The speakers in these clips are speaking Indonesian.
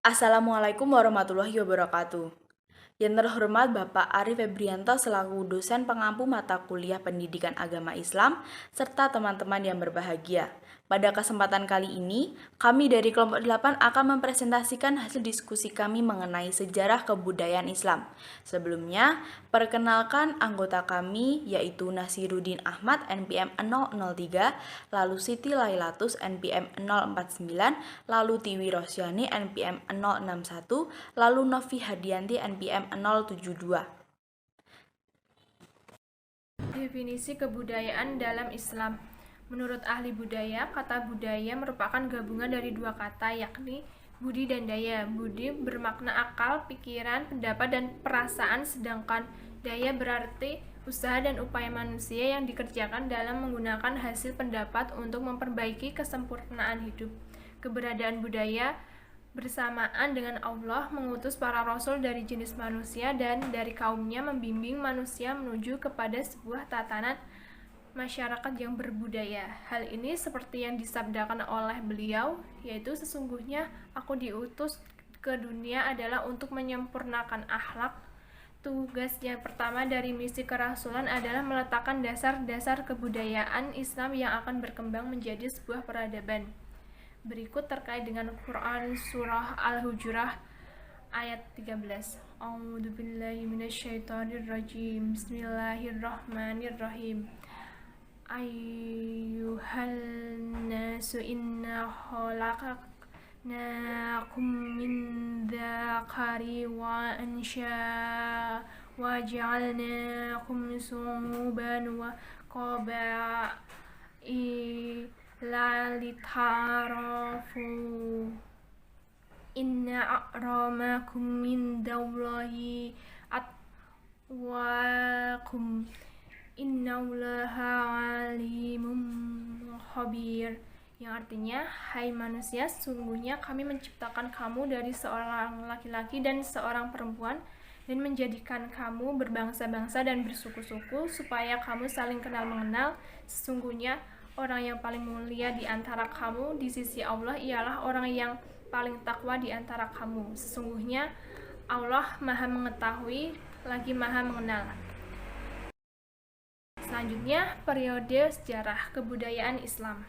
Assalamualaikum warahmatullahi wabarakatuh. Yang terhormat Bapak Arif Febrianto selaku dosen pengampu mata kuliah Pendidikan Agama Islam, serta teman-teman yang berbahagia. Pada kesempatan kali ini, kami dari kelompok 8 akan mempresentasikan hasil diskusi kami mengenai sejarah kebudayaan Islam. Sebelumnya, perkenalkan anggota kami yaitu Nasiruddin Ahmad NPM 003, lalu Siti Lailatus NPM 049, lalu Tiwi Rosyani NPM 061, lalu Novi Hadianti NPM 072. Definisi kebudayaan dalam Islam. Menurut ahli budaya, kata budaya merupakan gabungan dari dua kata, yakni budi dan daya. Budi bermakna akal, pikiran, pendapat, dan perasaan, sedangkan daya berarti usaha dan upaya manusia yang dikerjakan dalam menggunakan hasil pendapat untuk memperbaiki kesempurnaan hidup. Keberadaan budaya bersamaan dengan Allah mengutus para rasul dari jenis manusia dan dari kaumnya membimbing manusia menuju kepada sebuah tatanan masyarakat yang berbudaya. Hal ini seperti yang disabdakan oleh beliau, yaitu sesungguhnya aku diutus ke dunia adalah untuk menyempurnakan akhlak. Tugas yang pertama dari misi kerasulan adalah meletakkan dasar-dasar kebudayaan Islam yang akan berkembang menjadi sebuah peradaban. Berikut terkait dengan Quran Surah Al-Hujurat ayat 13. A'udzubillahi minasyaitonirrajim. Bismillahirrahmanirrahim. Ayyuhal nasu inna khalaqnakum min dzakari wa unsha wa ja'alnakum syu'uban wa qaba'i litarafu inna akramakum mindallahi atwakum innallaha alimum khabir, yang artinya, hai manusia, sesungguhnya kami menciptakan kamu dari seorang laki-laki dan seorang perempuan dan menjadikan kamu berbangsa-bangsa dan bersuku-suku supaya kamu saling kenal mengenal. Sesungguhnya orang yang paling mulia di antara kamu di sisi Allah ialah orang yang paling takwa di antara kamu. Sesungguhnya Allah Maha Mengetahui lagi Maha Mengenal. Selanjutnya, periode sejarah kebudayaan Islam.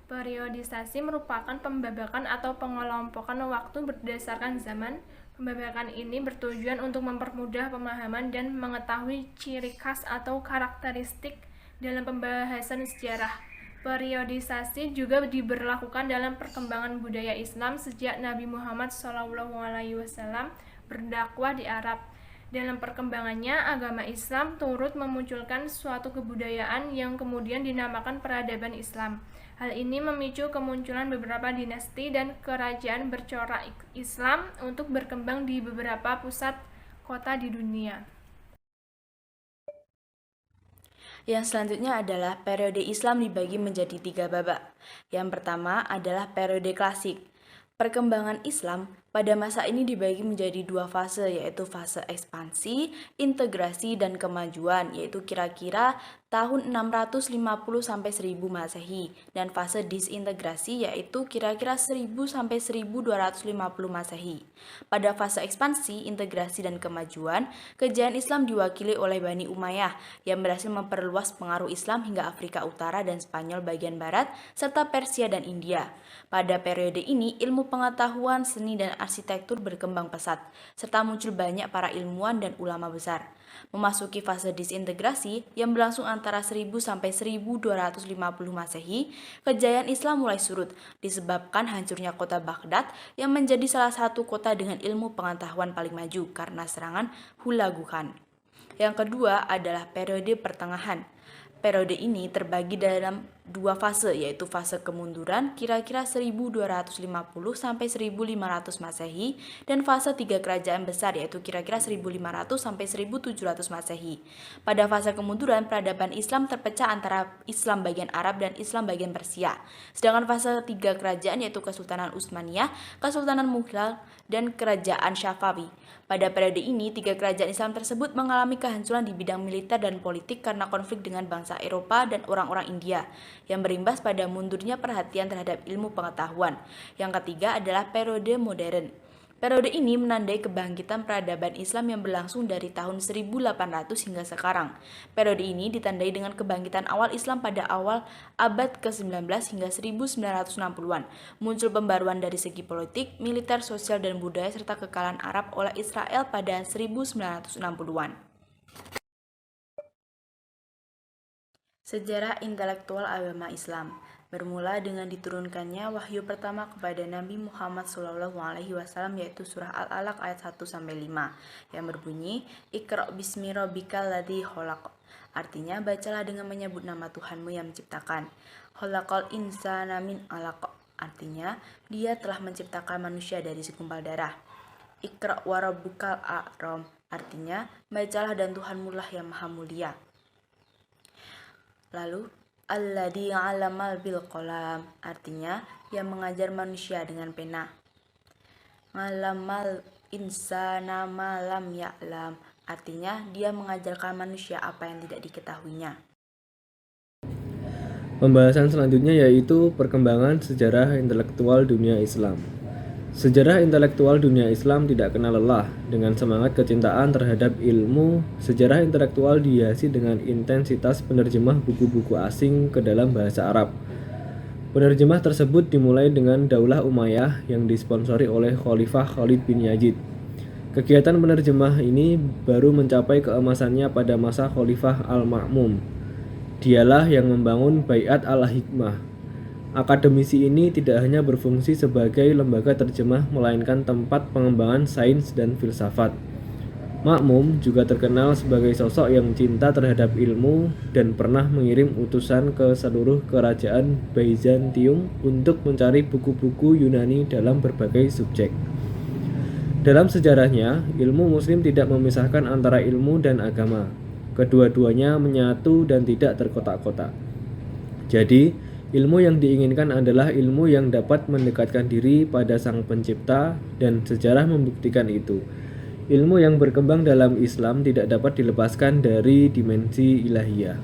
Periodisasi merupakan pembabakan atau pengelompokan waktu berdasarkan zaman. Pembabakan ini bertujuan untuk mempermudah pemahaman dan mengetahui ciri khas atau karakteristik dalam pembahasan sejarah. Periodisasi juga diberlakukan dalam perkembangan budaya Islam sejak Nabi Muhammad SAW berdakwah di Arab. Dalam perkembangannya, agama Islam turut memunculkan suatu kebudayaan yang kemudian dinamakan peradaban Islam. Hal ini memicu kemunculan beberapa dinasti dan kerajaan bercorak Islam untuk berkembang di beberapa pusat kota di dunia. Yang selanjutnya adalah periode Islam dibagi menjadi 3 babak. Yang pertama adalah periode klasik. Perkembangan Islam pada masa ini dibagi menjadi 2 fase, yaitu fase ekspansi, integrasi, dan kemajuan, yaitu kira-kira tahun 650 sampai 1000 Masehi, dan fase disintegrasi yaitu kira-kira 1000 sampai 1250 Masehi. Pada fase ekspansi, integrasi, dan kemajuan, kejayaan Islam diwakili oleh Bani Umayyah yang berhasil memperluas pengaruh Islam hingga Afrika Utara dan Spanyol bagian barat serta Persia dan India. Pada periode ini, ilmu pengetahuan, seni, dan arsitektur berkembang pesat, serta muncul banyak para ilmuwan dan ulama besar. Memasuki fase disintegrasi yang berlangsung antara 1000 sampai 1250 Masehi, kejayaan Islam mulai surut disebabkan hancurnya kota Baghdad yang menjadi salah satu kota dengan ilmu pengetahuan paling maju karena serangan Hulagu Khan. Yang kedua adalah periode pertengahan. Periode ini terbagi dalam 2 fase, yaitu fase kemunduran kira-kira 1250 sampai 1500 Masehi dan fase 3 kerajaan besar yaitu kira-kira 1500 sampai 1700 Masehi. Pada fase kemunduran, peradaban Islam terpecah antara Islam bagian Arab dan Islam bagian Persia. Sedangkan fase 3 kerajaan yaitu Kesultanan Utsmaniyah, Kesultanan Mughal, dan Kerajaan Syafawi. Pada periode ini, 3 kerajaan Islam tersebut mengalami kehancuran di bidang militer dan politik karena konflik dengan bangsa Eropa dan orang-orang India, yang berimbas pada mundurnya perhatian terhadap ilmu pengetahuan. Yang ketiga adalah periode modern. Periode ini menandai kebangkitan peradaban Islam yang berlangsung dari tahun 1800 hingga sekarang. Periode ini ditandai dengan kebangkitan awal Islam pada awal abad ke-19 hingga 1960-an. Muncul pembaruan dari segi politik, militer, sosial, dan budaya serta kekalahan Arab oleh Israel pada 1960-an. Sejarah intelektual agama Islam bermula dengan diturunkannya wahyu pertama kepada Nabi Muhammad SAW, yaitu surah Al-Alaq ayat 1-5 yang berbunyi Iqra' bismi rabbikal ladzi khalaq. Artinya, bacalah dengan menyebut nama Tuhanmu yang menciptakan. Khalaqal insana min 'alaq. Artinya, Dia telah menciptakan manusia dari segumpal darah. Iqra' wa rabbukal akram. Artinya, bacalah dan Tuhanmu lah yang maha mulia. Lalu, alladzi 'allamal bil qalam, artinya yang mengajar manusia dengan pena. 'Allamal insana ma lam ya'lam, artinya dia mengajarkan manusia apa yang tidak diketahuinya. Pembahasan selanjutnya yaitu perkembangan sejarah intelektual dunia Islam. Sejarah intelektual dunia Islam tidak kenal lelah. Dengan semangat kecintaan terhadap ilmu, sejarah intelektual dihiasi dengan intensitas penerjemah buku-buku asing ke dalam bahasa Arab. Penerjemah tersebut dimulai dengan Daulah Umayyah yang disponsori oleh Khalifah Khalid bin Yazid. Kegiatan penerjemah ini baru mencapai keemasannya pada masa Khalifah Al-Ma'mum. Dialah yang membangun Baiat al-Hikmah. Akademisi ini tidak hanya berfungsi sebagai lembaga terjemah, melainkan tempat pengembangan sains dan filsafat. Ma'mum juga terkenal sebagai sosok yang cinta terhadap ilmu dan pernah mengirim utusan ke seluruh kerajaan Byzantium untuk mencari buku-buku Yunani dalam berbagai subjek. Dalam sejarahnya, ilmu Muslim tidak memisahkan antara ilmu dan agama. Kedua-duanya menyatu dan tidak terkotak-kotak. Jadi, ilmu yang diinginkan adalah ilmu yang dapat mendekatkan diri pada Sang Pencipta, dan sejarah membuktikan itu. Ilmu yang berkembang dalam Islam tidak dapat dilepaskan dari dimensi ilahiyah.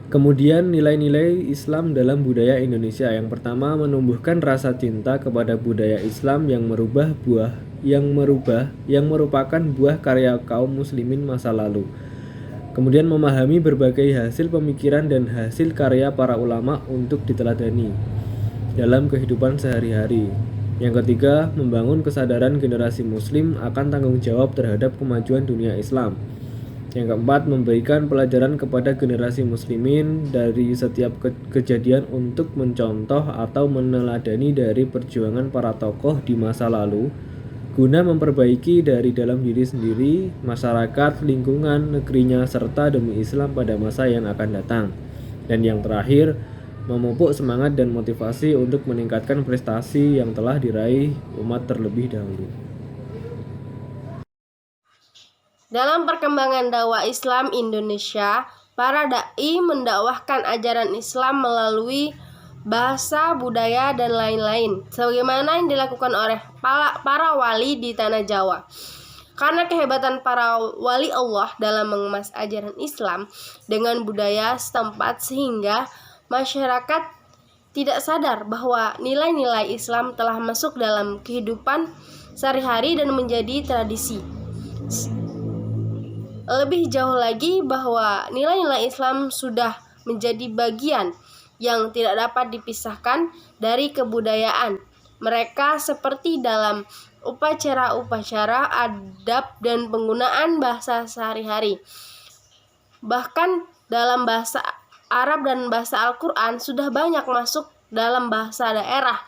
Kemudian nilai-nilai Islam dalam budaya Indonesia. Yang pertama, menumbuhkan rasa cinta kepada budaya Islam yang merupakan buah karya kaum muslimin masa lalu. Kemudian memahami berbagai hasil pemikiran dan hasil karya para ulama untuk diteladani dalam kehidupan sehari-hari. Yang ketiga, membangun kesadaran generasi muslim akan tanggung jawab terhadap kemajuan dunia Islam. Yang keempat, memberikan pelajaran kepada generasi muslimin dari setiap kejadian untuk mencontoh atau meneladani dari perjuangan para tokoh di masa lalu, guna memperbaiki dari dalam diri sendiri, masyarakat, lingkungan, negerinya, serta demi Islam pada masa yang akan datang. Dan yang terakhir, memupuk semangat dan motivasi untuk meningkatkan prestasi yang telah diraih umat terlebih dahulu. Dalam perkembangan dakwah Islam Indonesia, para dai mendakwahkan ajaran Islam melalui bahasa, budaya, dan lain-lain, sebagaimana yang dilakukan oleh para wali di tanah Jawa. Karena kehebatan para wali Allah dalam mengemas ajaran Islam dengan budaya setempat, sehingga masyarakat tidak sadar bahwa nilai-nilai Islam telah masuk dalam kehidupan sehari-hari dan menjadi tradisi. Lebih jauh lagi, bahwa nilai-nilai Islam sudah menjadi bagian yang tidak dapat dipisahkan dari kebudayaan mereka, seperti dalam upacara-upacara, adab, dan penggunaan bahasa sehari-hari. Bahkan dalam bahasa Arab dan bahasa Al-Quran sudah banyak masuk dalam bahasa daerah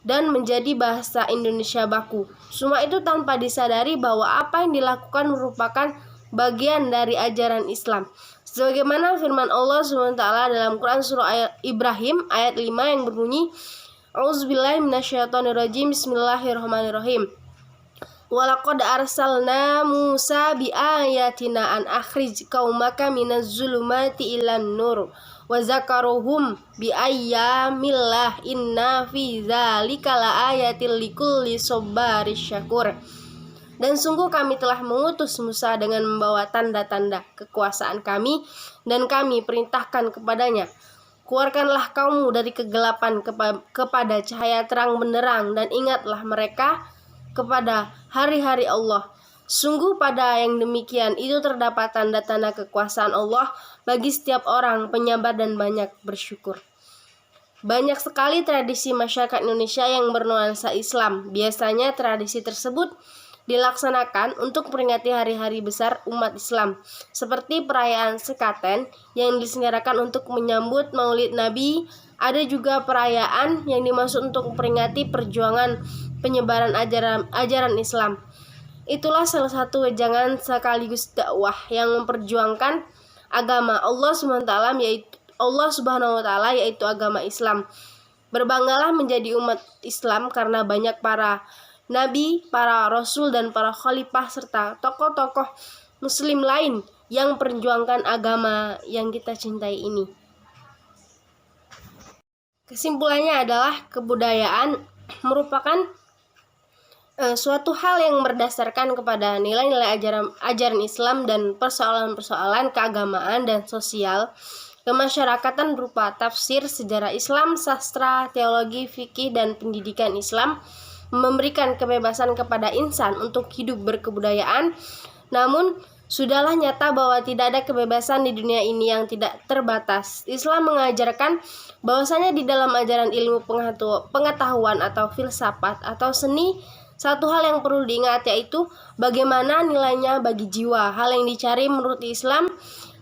dan menjadi bahasa Indonesia baku. Semua itu tanpa disadari bahwa apa yang dilakukan merupakan bagian dari ajaran Islam. Sebagaimana firman Allah SWT dalam Quran surah Ibrahim ayat 5 yang berbunyi, A'udzubillahi minasyaitonirrajim, Bismillahirrahmanirrahim. Walaqad arsalna Musa biayatina an akhrij qaumaka minaz zulumati ilan nur wa zakaruhum biayyamillah inna fi dzalika laayatil likulli sabaris syakur. Dan sungguh kami telah mengutus Musa dengan membawa tanda-tanda kekuasaan kami, dan kami perintahkan kepadanya Keluarkanlah kaummu dari kegelapan kepada cahaya terang benderang, dan ingatlah mereka kepada hari-hari Allah. Sungguh pada yang demikian itu terdapat tanda-tanda kekuasaan Allah bagi setiap orang penyabar dan banyak bersyukur. Banyak sekali tradisi masyarakat Indonesia yang bernuansa Islam. Biasanya tradisi tersebut dilaksanakan untuk memperingati hari-hari besar umat Islam, seperti perayaan Sekaten yang diselenggarakan untuk menyambut Maulid Nabi. Ada juga perayaan yang dimaksud untuk memperingati perjuangan penyebaran ajaran Islam. Itulah salah satu wejangan sekaligus dakwah yang memperjuangkan agama Allah Subhanahu wa taala yaitu agama Islam. Berbanggalah menjadi umat Islam karena banyak para nabi, para rasul, dan para khalifah serta tokoh-tokoh muslim lain yang memperjuangkan agama yang kita cintai ini. Kesimpulannya adalah kebudayaan merupakan suatu hal yang berdasarkan kepada nilai-nilai ajaran Islam dan persoalan-persoalan keagamaan dan sosial kemasyarakatan berupa tafsir, sejarah Islam, sastra, teologi, fikih, dan pendidikan Islam, memberikan kebebasan kepada insan untuk hidup berkebudayaan. Namun, sudahlah nyata bahwa tidak ada kebebasan di dunia ini yang tidak terbatas. Islam mengajarkan bahwasanya di dalam ajaran ilmu pengetahuan atau filsafat atau seni, satu hal yang perlu diingat yaitu bagaimana nilainya bagi jiwa. Hal yang dicari menurut Islam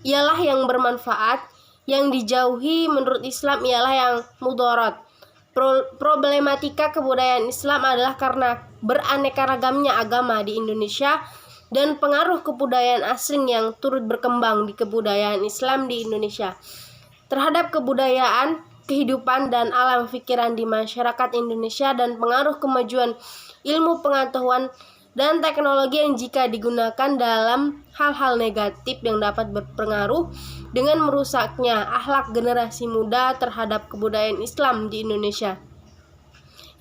ialah yang bermanfaat, yang dijauhi menurut Islam ialah yang mudarat. Problematika kebudayaan Islam adalah karena beraneka ragamnya agama di Indonesia dan pengaruh kebudayaan asing yang turut berkembang di kebudayaan Islam di Indonesia terhadap kebudayaan, kehidupan, dan alam pikiran di masyarakat Indonesia, dan pengaruh kemajuan ilmu pengetahuan dan teknologi yang jika digunakan dalam hal-hal negatif yang dapat berpengaruh dengan merusaknya akhlak generasi muda terhadap kebudayaan Islam di Indonesia.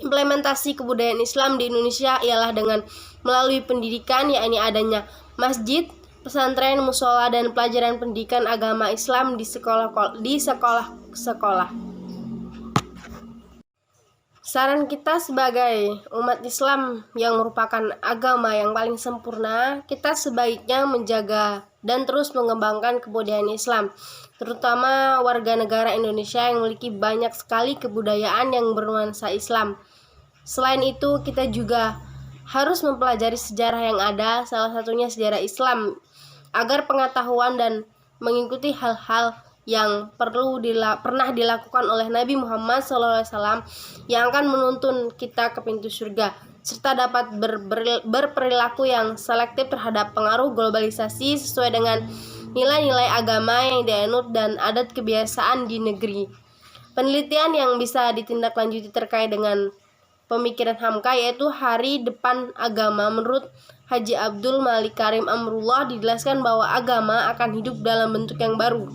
Implementasi kebudayaan Islam di Indonesia ialah dengan melalui pendidikan, yakni adanya masjid, pesantren, musola, dan pelajaran pendidikan agama Islam di sekolah-sekolah. Saran kita sebagai umat Islam yang merupakan agama yang paling sempurna, kita sebaiknya menjaga dan terus mengembangkan kebudayaan Islam, terutama warga negara Indonesia yang memiliki banyak sekali kebudayaan yang bernuansa Islam. Selain itu, kita juga harus mempelajari sejarah yang ada, salah satunya sejarah Islam, agar pengetahuan dan mengikuti hal-hal yang pernah dilakukan oleh Nabi Muhammad SAW yang akan menuntun kita ke pintu surga, serta dapat berperilaku yang selektif terhadap pengaruh globalisasi sesuai dengan nilai-nilai agama yang dianut dan adat kebiasaan di negeri. Penelitian yang bisa ditindaklanjuti terkait dengan pemikiran Hamka yaitu Hari Depan Agama menurut Haji Abdul Malik Karim Amrullah dijelaskan bahwa agama akan hidup dalam bentuk yang baru.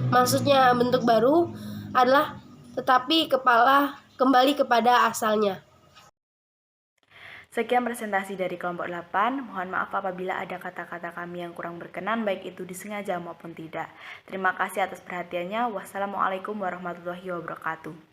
Maksudnya bentuk baru adalah tetapi kembali kepada asalnya. Sekian presentasi dari kelompok 8. Mohon maaf apabila ada kata-kata kami yang kurang berkenan, baik itu disengaja maupun tidak. Terima kasih atas perhatiannya. Wassalamualaikum warahmatullahi wabarakatuh.